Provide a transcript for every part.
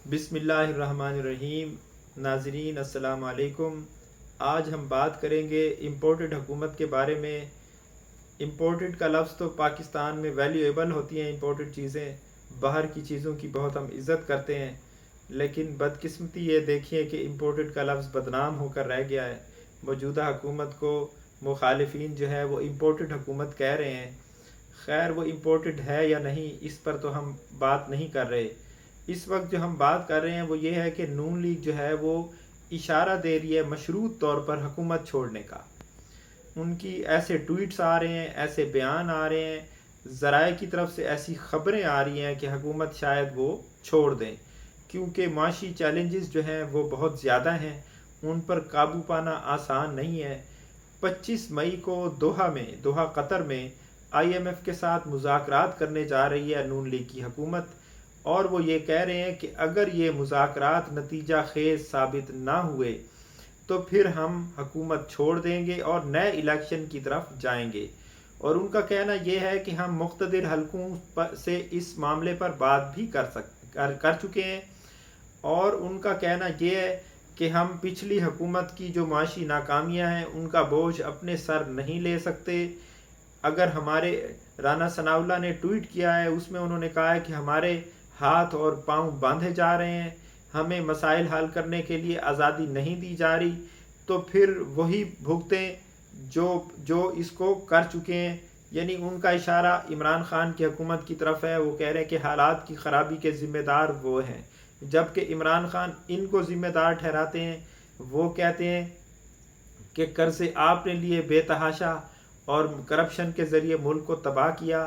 بسم اللہ الرحمن الرحیم۔ ناظرین السلام علیکم۔ آج ہم بات کریں گے امپورٹڈ حکومت کے بارے میں۔ امپورٹڈ کا لفظ تو پاکستان میں ویلیویبل ہوتی ہیں امپورٹڈ چیزیں، باہر کی چیزوں کی بہت ہم عزت کرتے ہیں، لیکن بدقسمتی یہ دیکھیے کہ امپورٹڈ کا لفظ بدنام ہو کر رہ گیا ہے۔ موجودہ حکومت کو مخالفین جو ہے وہ امپورٹڈ حکومت کہہ رہے ہیں۔ خیر وہ امپورٹڈ ہے یا نہیں اس پر تو ہم بات نہیں کر رہے۔ اس وقت جو ہم بات کر رہے ہیں وہ یہ ہے کہ نون لیگ جو ہے وہ اشارہ دے رہی ہے مشروط طور پر حکومت چھوڑنے کا۔ ان کی ایسے ٹویٹس آ رہے ہیں، ایسے بیان آ رہے ہیں، ذرائع کی طرف سے ایسی خبریں آ رہی ہیں کہ حکومت شاید وہ چھوڑ دیں، کیونکہ معاشی چیلنجز جو ہیں وہ بہت زیادہ ہیں، ان پر قابو پانا آسان نہیں ہے۔ 25 مئی کو دوحہ قطر میں IMF کے ساتھ مذاکرات کرنے جا رہی ہے نون لیگ کی حکومت، اور وہ یہ کہہ رہے ہیں کہ اگر یہ مذاکرات نتیجہ خیز ثابت نہ ہوئے تو پھر ہم حکومت چھوڑ دیں گے اور نئے الیکشن کی طرف جائیں گے۔ اور ان کا کہنا یہ ہے کہ ہم مقتدر حلقوں سے اس معاملے پر بات بھی کر چکے ہیں، اور ان کا کہنا یہ ہے کہ ہم پچھلی حکومت کی جو معاشی ناکامیاں ہیں ان کا بوجھ اپنے سر نہیں لے سکتے۔ اگر ہمارے رانا ثناء اللہ نے ٹویٹ کیا ہے، اس میں انہوں نے کہا ہے کہ ہمارے ہاتھ اور پاؤں باندھے جا رہے ہیں، ہمیں مسائل حل کرنے کے لیے آزادی نہیں دی جا رہی، تو پھر وہی بھگتیں جو اس کو کر چکے ہیں۔ یعنی ان کا اشارہ عمران خان کی حکومت کی طرف ہے، وہ کہہ رہے ہیں کہ حالات کی خرابی کے ذمہ دار وہ ہیں، جبکہ عمران خان ان کو ذمہ دار ٹھہراتے ہیں۔ وہ کہتے ہیں کہ قرضے آپ نے لیے بے تحاشا اور کرپشن کے ذریعے ملک کو تباہ کیا،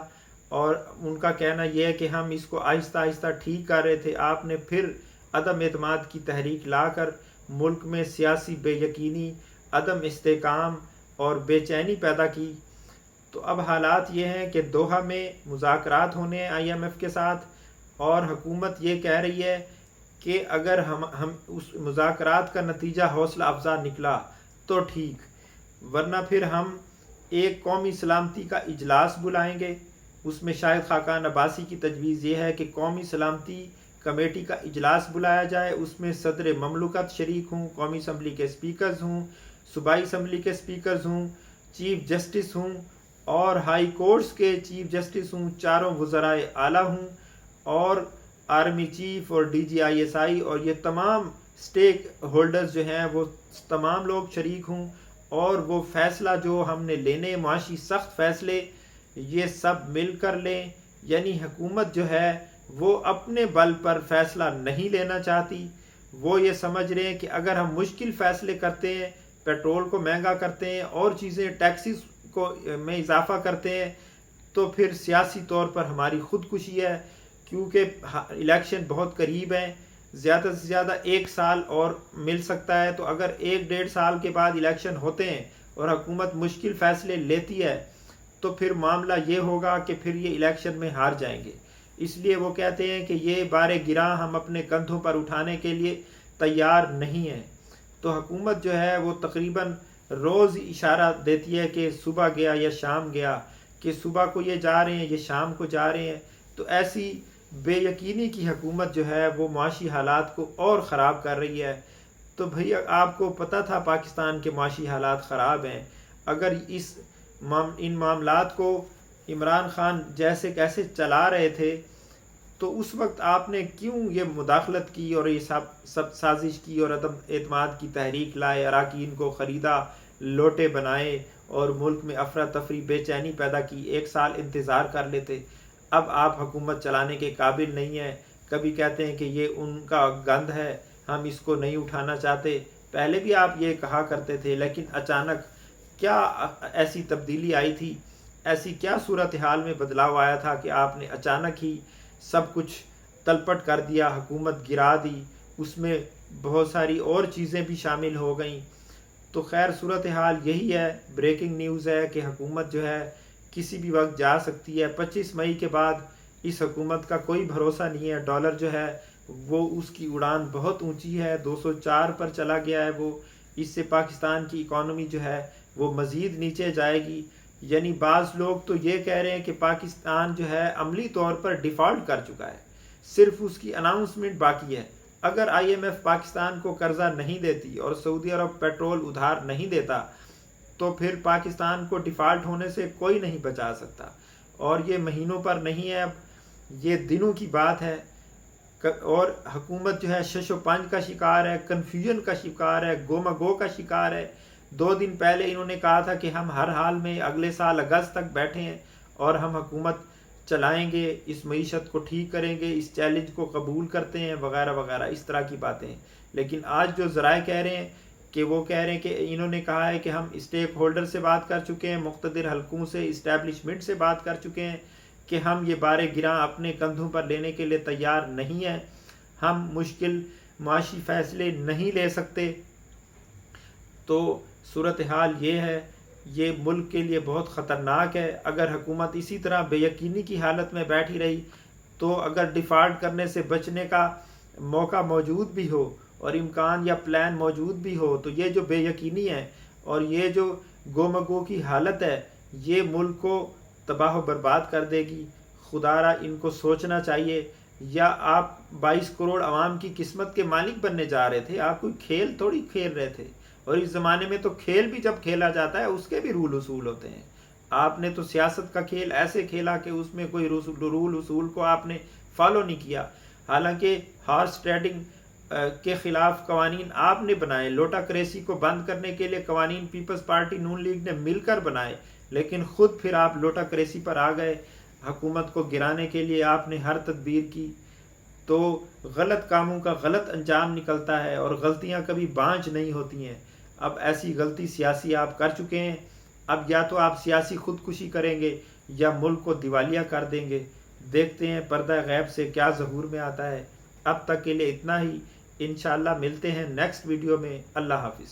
اور ان کا کہنا یہ ہے کہ ہم اس کو آہستہ آہستہ ٹھیک کر رہے تھے، آپ نے پھر عدم اعتماد کی تحریک لا کر ملک میں سیاسی بے یقینی، عدم استحکام اور بے چینی پیدا کی۔ تو اب حالات یہ ہیں کہ دوحہ میں مذاکرات ہونے ہیں IMF کے ساتھ، اور حکومت یہ کہہ رہی ہے کہ اگر ہم اس مذاکرات کا نتیجہ حوصلہ افزا نکلا تو ٹھیک، ورنہ پھر ہم ایک قومی سلامتی کا اجلاس بلائیں گے۔ اس میں شاہد خاقان عباسی کی تجویز یہ ہے کہ قومی سلامتی کمیٹی کا اجلاس بلایا جائے، اس میں صدر مملکت شریک ہوں، قومی اسمبلی کے سپیکرز ہوں، صوبائی اسمبلی کے سپیکرز ہوں، چیف جسٹس ہوں، اور ہائی کورٹس کے چیف جسٹس ہوں، چاروں وزرائے اعلیٰ ہوں، اور آرمی چیف اور DGISI، اور یہ تمام سٹیک ہولڈرز جو ہیں وہ تمام لوگ شریک ہوں، اور وہ فیصلہ جو ہم نے لینے معاشی سخت فیصلے یہ سب مل کر لیں۔ یعنی حکومت جو ہے وہ اپنے بل پر فیصلہ نہیں لینا چاہتی، وہ یہ سمجھ رہے ہیں کہ اگر ہم مشکل فیصلے کرتے ہیں، پیٹرول کو مہنگا کرتے ہیں اور چیزیں ٹیکسز کو میں اضافہ کرتے ہیں، تو پھر سیاسی طور پر ہماری خودکشی ہے، کیونکہ الیکشن بہت قریب ہیں، زیادہ سے زیادہ 1 سال اور مل سکتا ہے۔ تو اگر 1-1.5 سال کے بعد الیکشن ہوتے ہیں اور حکومت مشکل فیصلے لیتی ہے تو پھر معاملہ یہ ہوگا کہ پھر یہ الیکشن میں ہار جائیں گے۔ اس لیے وہ کہتے ہیں کہ یہ بار گراں ہم اپنے کندھوں پر اٹھانے کے لیے تیار نہیں ہیں۔ تو حکومت جو ہے وہ تقریباً روز اشارہ دیتی ہے کہ صبح گیا یا شام گیا، کہ صبح کو یہ جا رہے ہیں یہ شام کو جا رہے ہیں۔ تو ایسی بے یقینی کی حکومت جو ہے وہ معاشی حالات کو اور خراب کر رہی ہے۔ تو بھئی آپ کو پتہ تھا پاکستان کے معاشی حالات خراب ہیں، اگر ان معاملات کو عمران خان جیسے کیسے چلا رہے تھے تو اس وقت آپ نے کیوں یہ مداخلت کی اور یہ سب سازش کی اور عدم اعتماد کی تحریک لائے، اراکین کو خریدا، لوٹے بنائے اور ملک میں افراتفری بے چینی پیدا کی؟ 1 سال انتظار کر لیتے۔ اب آپ حکومت چلانے کے قابل نہیں ہیں، کبھی کہتے ہیں کہ یہ ان کا گند ہے، ہم اس کو نہیں اٹھانا چاہتے۔ پہلے بھی آپ یہ کہا کرتے تھے، لیکن اچانک کیا ایسی تبدیلی آئی تھی، ایسی کیا صورتحال میں بدلاؤ آیا تھا کہ آپ نے اچانک ہی سب کچھ تلپٹ کر دیا، حکومت گرا دی، اس میں بہت ساری اور چیزیں بھی شامل ہو گئیں؟ تو خیر صورتحال یہی ہے، بریکنگ نیوز ہے کہ حکومت جو ہے کسی بھی وقت جا سکتی ہے۔ 25 مئی کے بعد اس حکومت کا کوئی بھروسہ نہیں ہے۔ ڈالر جو ہے وہ اس کی اڑان بہت اونچی ہے، 204 پر چلا گیا ہے وہ، اس سے پاکستان کی اکانومی جو ہے وہ مزید نیچے جائے گی۔ یعنی بعض لوگ تو یہ کہہ رہے ہیں کہ پاکستان جو ہے عملی طور پر ڈیفالٹ کر چکا ہے، صرف اس کی اناؤنسمنٹ باقی ہے۔ اگر IMF پاکستان کو قرضہ نہیں دیتی اور سعودی عرب پیٹرول ادھار نہیں دیتا تو پھر پاکستان کو ڈیفالٹ ہونے سے کوئی نہیں بچا سکتا. اور یہ مہینوں پر نہیں ہے، اب یہ دنوں کی بات ہے. اور حکومت جو ہے شش و پنج کا شکار ہے، کنفیوژن کا شکار ہے، گو کا شکار ہے. 2 دن پہلے انہوں نے کہا تھا کہ ہم ہر حال میں اگلے سال اگست تک بیٹھے ہیں اور ہم حکومت چلائیں گے، اس معیشت کو ٹھیک کریں گے، اس چیلنج کو قبول کرتے ہیں وغیرہ وغیرہ، اس طرح کی باتیں. لیکن آج جو ذرائع کہہ رہے ہیں کہ وہ کہہ رہے ہیں کہ انہوں نے کہا ہے کہ ہم اسٹیک ہولڈر سے بات کر چکے ہیں، مقتدر حلقوں سے، اسٹیبلشمنٹ سے بات کر چکے ہیں کہ ہم یہ بار گراں اپنے کندھوں پر لینے کے لیے تیار نہیں ہیں، ہم مشکل معاشی فیصلے نہیں لے سکتے. تو صورتحال یہ ہے، یہ ملک کے لیے بہت خطرناک ہے. اگر حکومت اسی طرح بے یقینی کی حالت میں بیٹھی رہی تو اگر ڈیفالٹ کرنے سے بچنے کا موقع موجود بھی ہو اور امکان یا پلان موجود بھی ہو تو یہ جو بے یقینی ہے اور یہ جو گو کی حالت ہے یہ ملک کو تباہ و برباد کر دے گی. خدا را ان کو سوچنا چاہیے. یا آپ 22 کروڑ عوام کی قسمت کے مالک بننے جا رہے تھے، آپ کوئی کھیل تھوڑی کھیل رہے تھے. اور اس زمانے میں تو کھیل بھی جب کھیلا جاتا ہے اس کے بھی رول اصول ہوتے ہیں. آپ نے تو سیاست کا کھیل ایسے کھیلا کہ اس میں کوئی رول اصول کو آپ نے فالو نہیں کیا. حالانکہ ہارس ٹریڈنگ کے خلاف قوانین آپ نے بنائے، لوٹا کریسی کو بند کرنے کے لیے قوانین پیپلز پارٹی نون لیگ نے مل کر بنائے، لیکن خود پھر آپ لوٹا کریسی پر آ گئے. حکومت کو گرانے کے لیے آپ نے ہر تدبیر کی. تو غلط کاموں کا غلط انجام نکلتا ہے اور غلطیاں کبھی بانجھ نہیں ہوتی ہیں. اب ایسی غلطی سیاسی آپ کر چکے ہیں، اب یا تو آپ سیاسی خودکشی کریں گے یا ملک کو دیوالیہ کر دیں گے. دیکھتے ہیں پردہ غیب سے کیا ظہور میں آتا ہے. اب تک کے لیے اتنا ہی، انشاءاللہ ملتے ہیں نیکسٹ ویڈیو میں. اللہ حافظ.